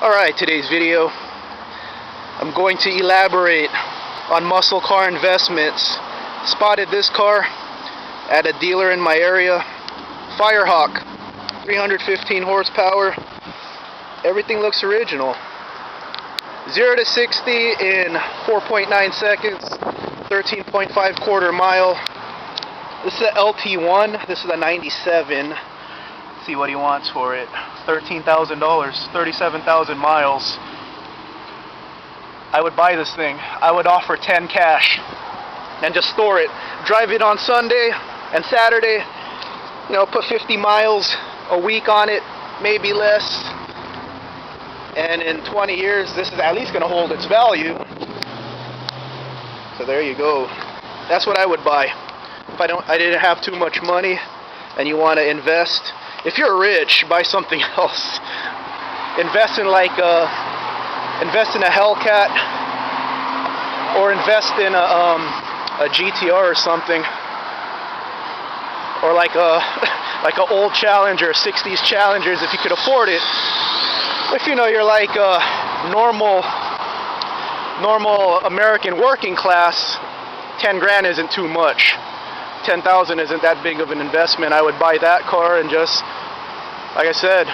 Alright, today's video, I'm going to elaborate on muscle car investments. Spotted this car at a dealer in my area. FireHawk, 315 horsepower. Everything looks original. 0 to 60 in 4.9 seconds, 13.5 quarter mile. This is a LT1. This is a 97. Let's see what he wants for it. $13,000, 37,000 miles. I would buy this thing. I would offer 10 cash and just store it. Drive it on Sunday and Saturday. You know, put 50 miles a week on it, maybe less. And in 20 years, this is at least going to hold its value. So there you go. That's what I would buy. If I didn't have too much money and you want to invest. If you're rich, buy something else. Invest in a Hellcat, or invest in a GTR or something, or like a old Challenger, 60s Challengers if you could afford it. If you know you're like a normal American working class, 10 grand isn't too much. 10,000 isn't that big of an investment. I would buy that car and just, like I said,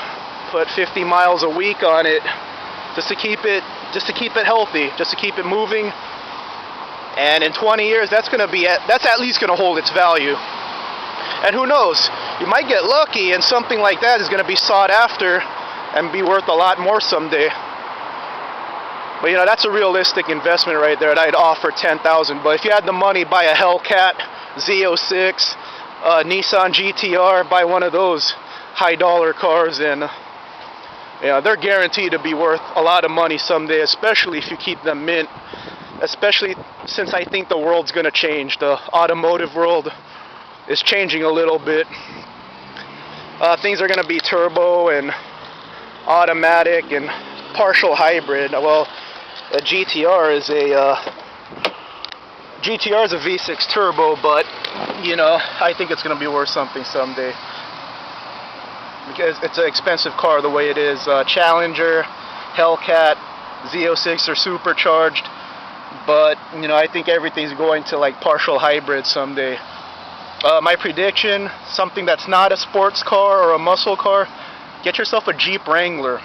put 50 miles a week on it, just to keep it healthy, just to keep it moving. And in 20 years, that's at least going to hold its value. And who knows? You might get lucky, and something like that is going to be sought after and be worth a lot more someday. But you know, that's a realistic investment right there. And I'd offer 10,000. But if you had the money, buy a Hellcat Z06, Nissan GTR, buy one of those high dollar cars, and they're guaranteed to be worth a lot of money someday, especially if you keep them mint. Especially since I think the world's going to change. The automotive world is changing a little bit. Things are going to be turbo and automatic and partial hybrid. Well, a GTR is a V6 turbo, but you know, I think it's going to be worth something someday because it's an expensive car the way it is. Challenger, Hellcat, Z06 are supercharged, but you know, I think everything's going to like partial hybrid someday. My prediction: something that's not a sports car or a muscle car. Get yourself a Jeep Wrangler.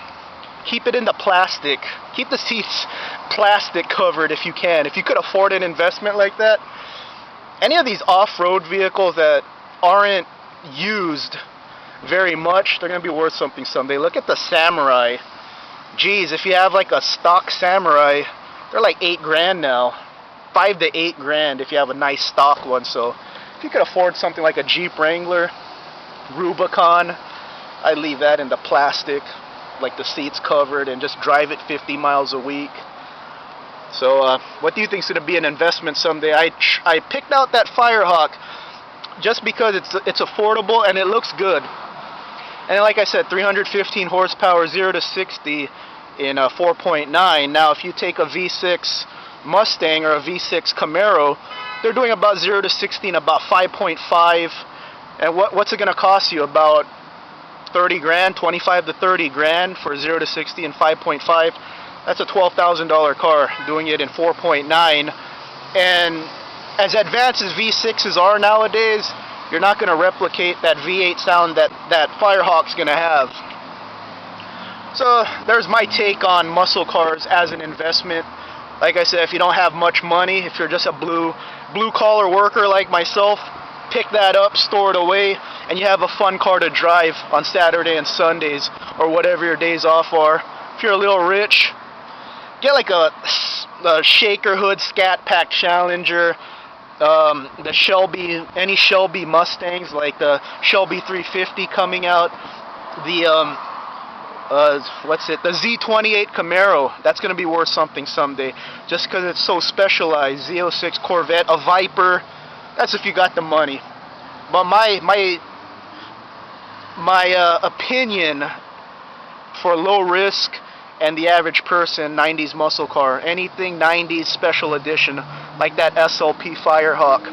Keep it in the plastic. Keep the seats plastic covered if you can. If you could afford an investment like that. Any of these off-road vehicles that aren't used very much, they're going to be worth something someday. Look at the Samurai. Geez, if you have like a stock Samurai, they're like 8 grand now. 5 to 8 grand if you have a nice stock one. So if you could afford something like a Jeep Wrangler, Rubicon, I'd leave that in the plastic, like the seats covered, and just drive it 50 miles a week. So what do you think is going to be an investment someday? I picked out that FireHawk just because it's affordable and it looks good. And like I said, 315 horsepower, 0 to 60 in 4.9. Now if you take a V6 Mustang or a V6 Camaro, they're doing about 0 to 60 in about 5.5. And what's it going to cost you? About 30 grand, 25 to 30 grand for 0 to 60 in 5.5. That's a $12,000 car doing it in 4.9. And as advanced as V6s are nowadays, you're not going to replicate that V8 sound that FireHawk's going to have. So there's my take on muscle cars as an investment. Like I said, if you don't have much money, if you're just a blue collar worker like myself, pick that up, store it away, and you have a fun car to drive on Saturday and Sundays, or whatever your days off are. If you're a little rich, get like a Shaker Hood Scat Pack Challenger, the Shelby, any Shelby Mustangs, like the Shelby 350 coming out, the the Z28 Camaro. That's going to be worth something someday, just because it's so specialized. Z06 Corvette, a Viper. That's if you got the money. But my opinion for low risk and the average person, 90s muscle car, anything 90s special edition, like that SLP FireHawk.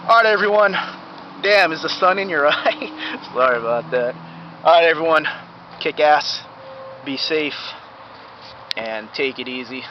Alright everyone, damn, is the sun in your eye? Sorry about that. Alright everyone, kick ass. be safe and take it easy.